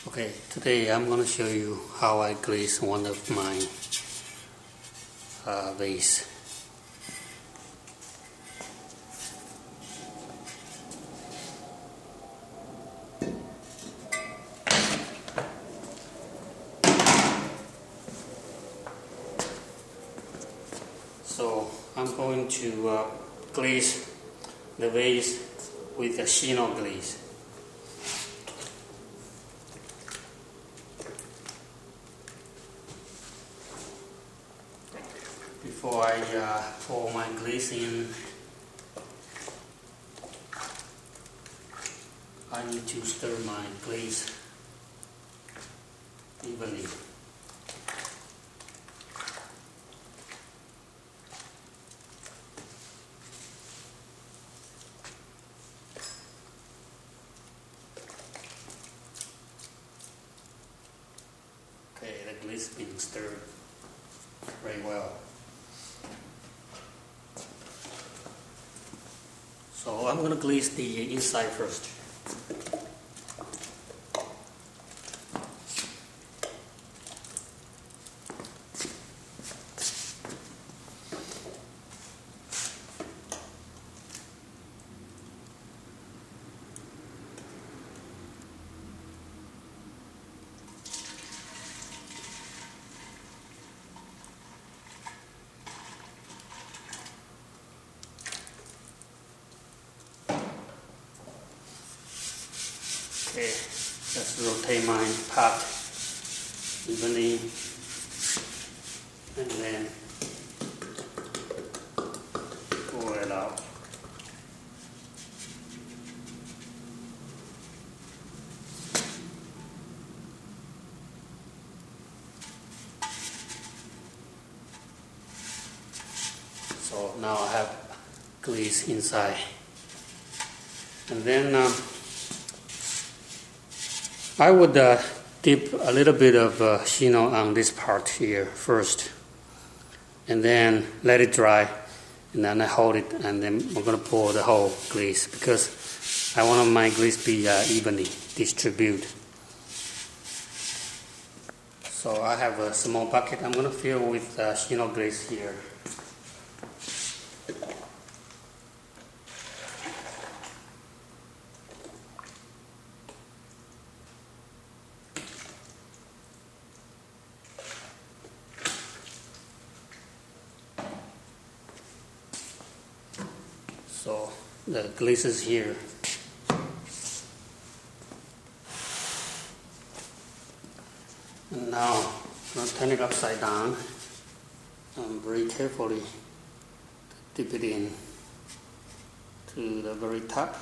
Okay, today I'm going to show you how I glaze one of my vase. So I'm going to glaze the vase with a Hsin-Chuen glaze. Before I pour my glaze in, I need to stir my glaze evenly. Okay, the glaze is being stirred very well. So I'm going to glaze the inside first. Okay, let's rotate my pot evenly and then pour it out. So now I have glaze inside, and then I would dip a little bit of Hsin-Chuen on this part here first, and then let it dry, and then I hold it, and then I'm going to pour the whole glaze because I want my glaze to be evenly distributed. So I have a small bucket. I'm going to fill with Hsin-Chuen glaze here. So the glaze is here. And now I'm going to turn it upside down and very carefully dip it in to the very top.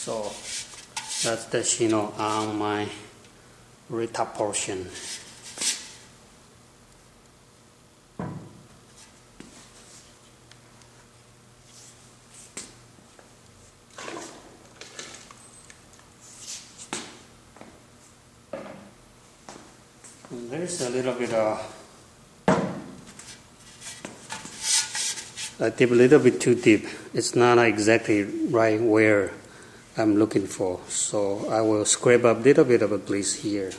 So that's the Hsin-Chuen on my very top portion. And there's a little bit I dip a little bit too deep. It's not exactly right where I'm looking for, so I will scrape up a little bit of a glaze here.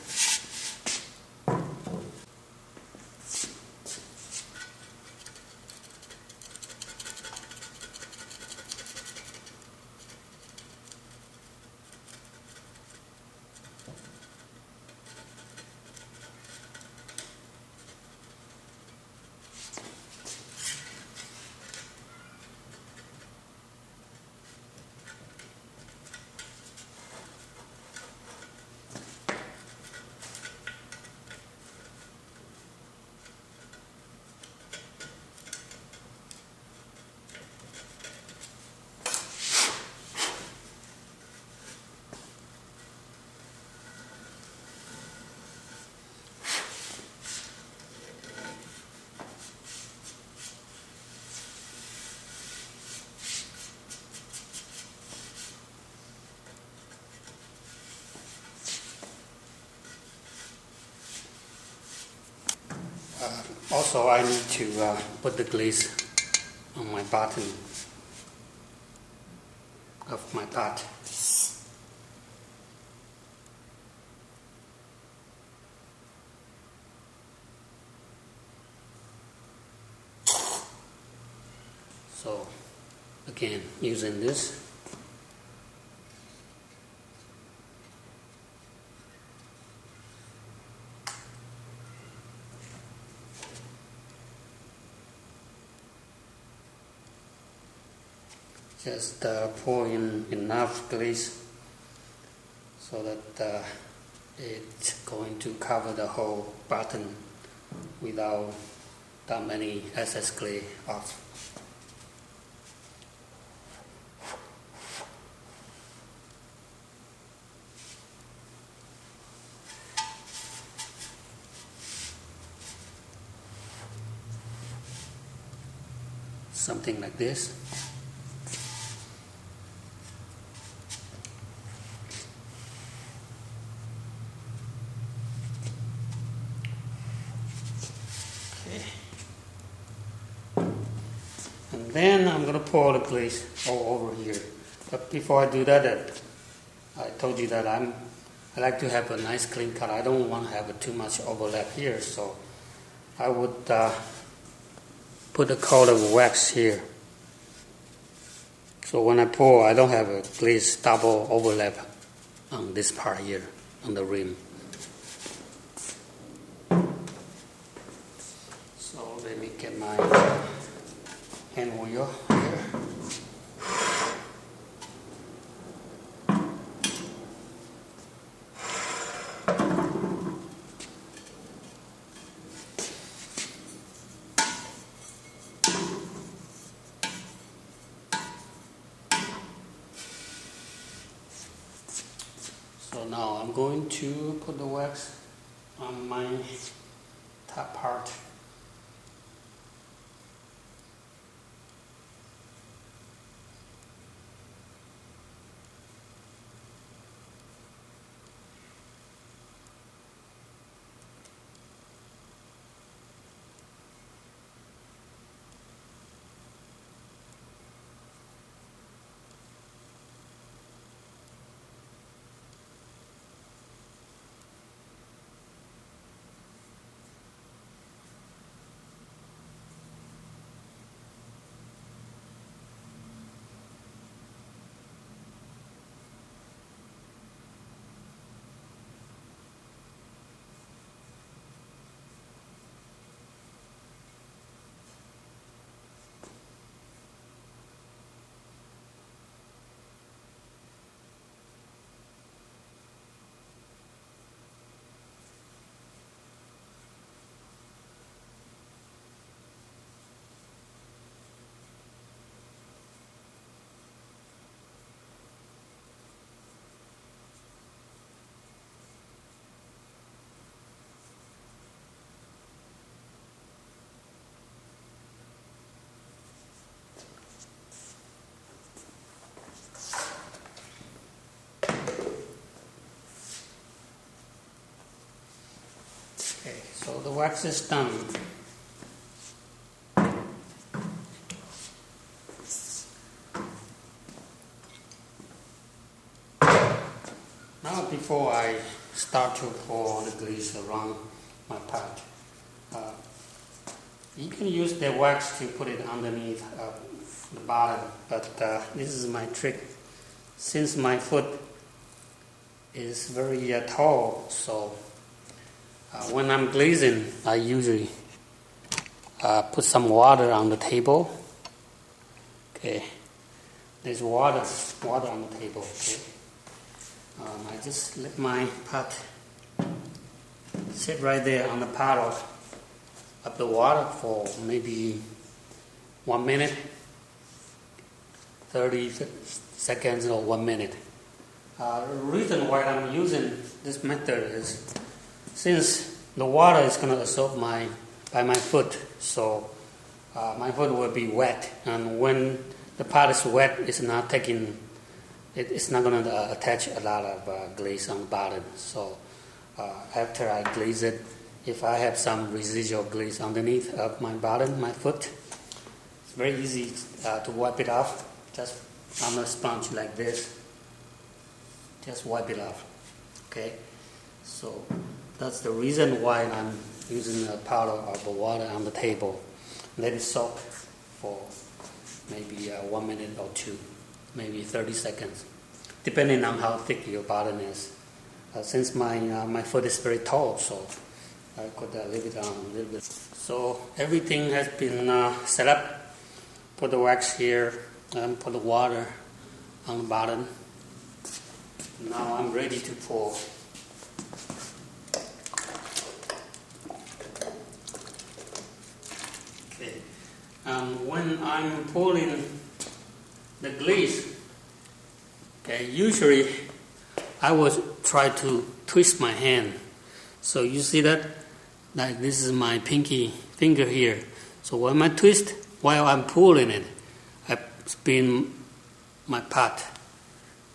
Also, I need to put the glaze on my bottom of my pot. So, again, using this. Just pour in enough glaze so that it's going to cover the whole bottom without that many excess glaze off. Something like this. And then I'm going to pour the glaze all over here. But before I do that, I told you that I like to have a nice clean cut. I don't want to have too much overlap here, so I would put a coat of wax here. So when I pour, I don't have a glaze double overlap on this part here, on the rim. So let me get my hand oil here. So now I'm going to put the wax on my top part. Okay, so the wax is done. Now before I start to pour the glaze around my pot, you can use the wax to put it underneath the bottom, but this is my trick. Since my foot is very tall, so when I'm glazing, I usually put some water on the table. Okay, there's water on the table. Okay, I just let my pot sit right there on the pot of the water for maybe 1 minute, 30 seconds or 1 minute. The reason why I'm using this method is since the water is going to absorb by my foot, so my foot will be wet, and when the pot is wet, it's not going to attach a lot of glaze on the bottom. So after I glaze it if I have some residual glaze underneath of my bottom, my foot. It's very easy to wipe it off. Just on a sponge like this. Just wipe it off. Okay. So that's the reason why I'm using a powder of the water on the table. Let it soak for maybe 1 minute or two, maybe 30 seconds, depending on how thick your bottom is. Since my foot is very tall, so I could leave it on a little bit. So everything has been set up. Put the wax here and put the water on the bottom. Now I'm ready to pour. Okay. When I'm pouring the glaze, okay, usually I would try to twist my hand. So you see that? Like this is my pinky finger here. So when I twist, while I'm pouring it, I spin my pot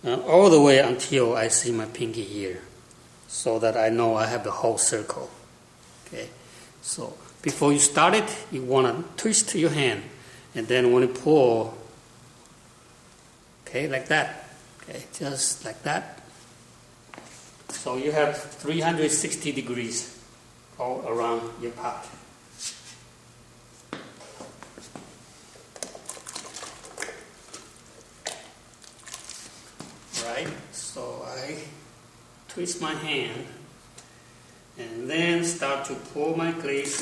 all the way until I see my pinky here, so that I know I have the whole circle. Okay. So before you start it, you want to twist your hand, and then when you pour, okay, like that. Okay, just like that. So you have 360 degrees all around your pot. Right, so I twist my hand and then start to pour my glaze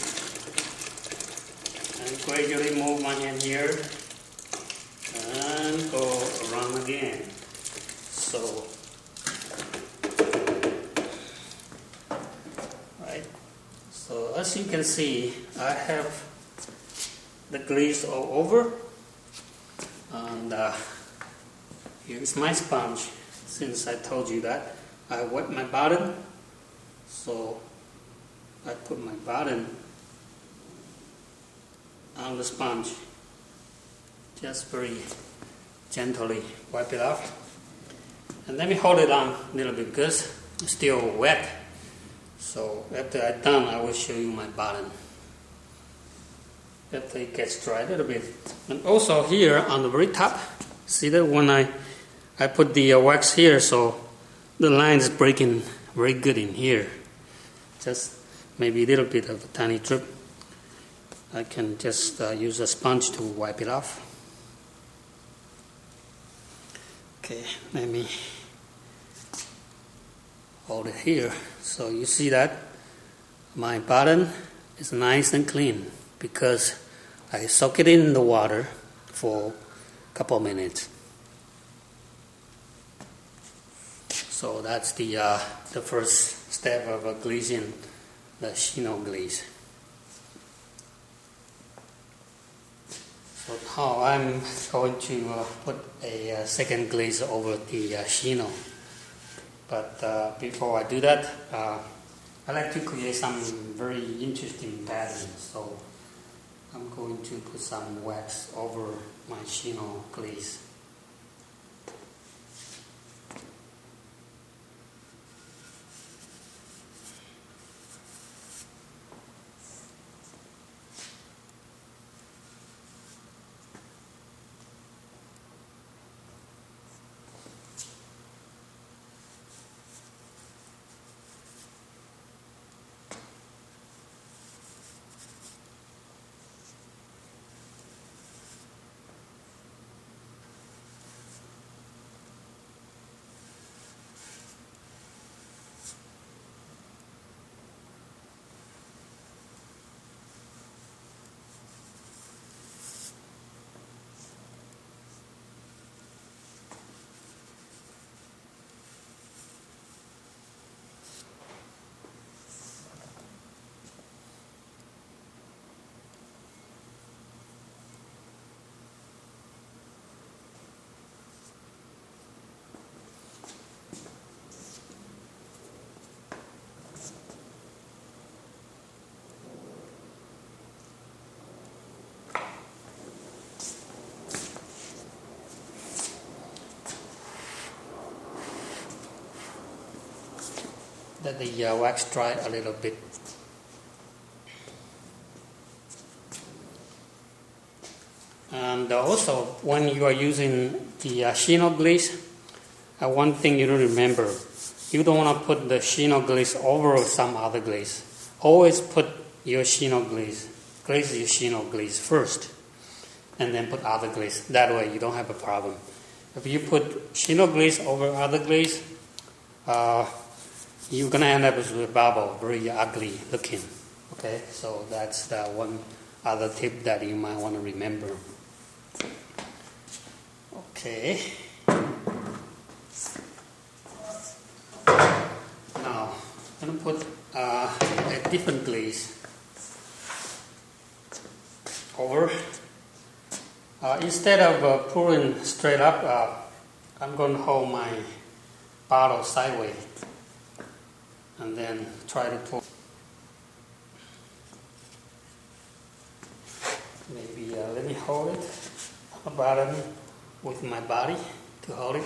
and gradually move my hand here and go around again. So So as you can see, I have the glaze all over, and here's my sponge. Since I told you that, I wet my bottom, so I put my bottom on the sponge. Just very gently wipe it off, and let me hold it on a little bit because it's still wet. So after I'm done, I will show you my bottom. After it gets dry a little bit. And also here on the very top, see that when I put the wax here, so the line is breaking very good in here. Just maybe a little bit of a tiny drip. I can just use a sponge to wipe it off. Okay, let me hold it here. So you see that my bottom is nice and clean because I soak it in the water for a couple of minutes. So that's the first step of glazing the Hsin-Chuen glaze. So now I'm going to put a second glaze over the Hsin-Chuen. But before I do that, I like to create some very interesting patterns. So I'm going to put some wax over my Hsin-Chuen glaze. Let the wax dry a little bit. And also, when you are using the Hsin-Chuen glaze, one thing you don't remember, you don't want to put the Hsin-Chuen glaze over some other glaze. Always put your Hsin-Chuen glaze your Hsin-Chuen glaze first, and then put other glaze. That way you don't have a problem. If you put Hsin-Chuen glaze over other glaze, you're going to end up with a bubble, very ugly looking. Okay, so that's the one other tip that you might want to remember. Okay. Now, I'm going to put a different glaze over. Instead of pouring straight up, I'm going to hold my bottle sideways and then try to pour. Maybe let me hold it on the bottom with my body to hold it.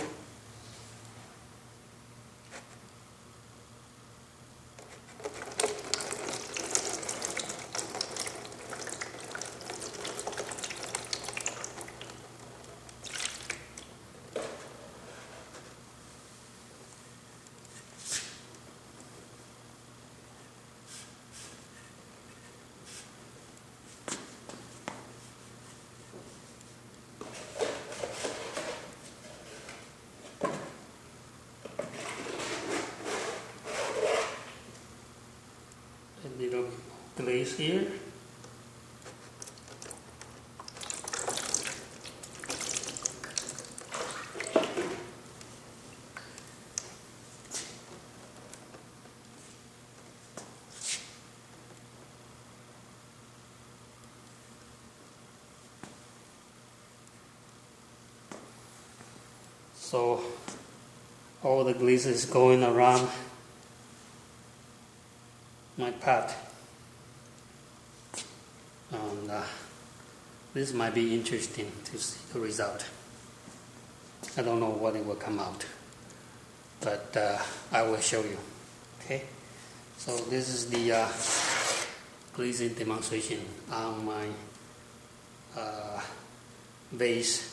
A little glaze here. So all the glaze is going around my pot, and this might be interesting to see the result. I don't know what it will come out, but I will show you. Okay, so this is the glazing demonstration on my vase.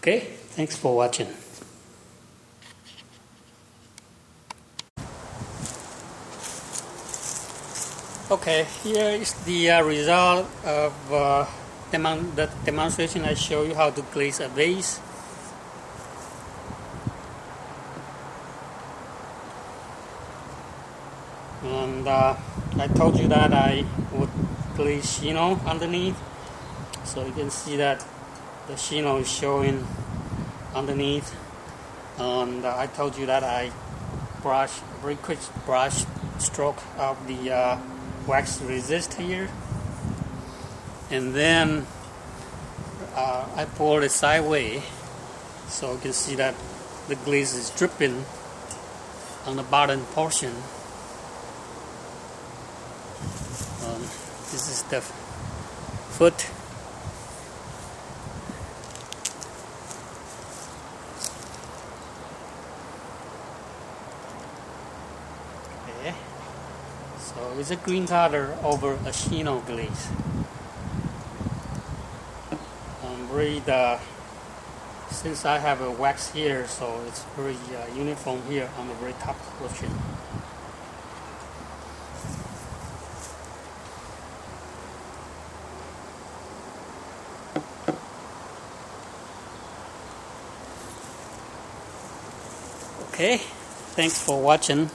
Okay, thanks for watching. Okay, here is the result of the demonstration. I show you how to glaze a vase. And I told you that I would glaze Hsin-Chuen underneath, so you can see that the Hsin-Chuen is showing underneath. And I told you that I brush, very quick brush stroke of the wax resist here, and then I pour it sideways, so you can see that the glaze is dripping on the bottom portion. This is the foot. So it's a green color over a Hsin-Chuen glaze. Since I have a wax here, so it's very uniform here on the very top portion. Okay, thanks for watching.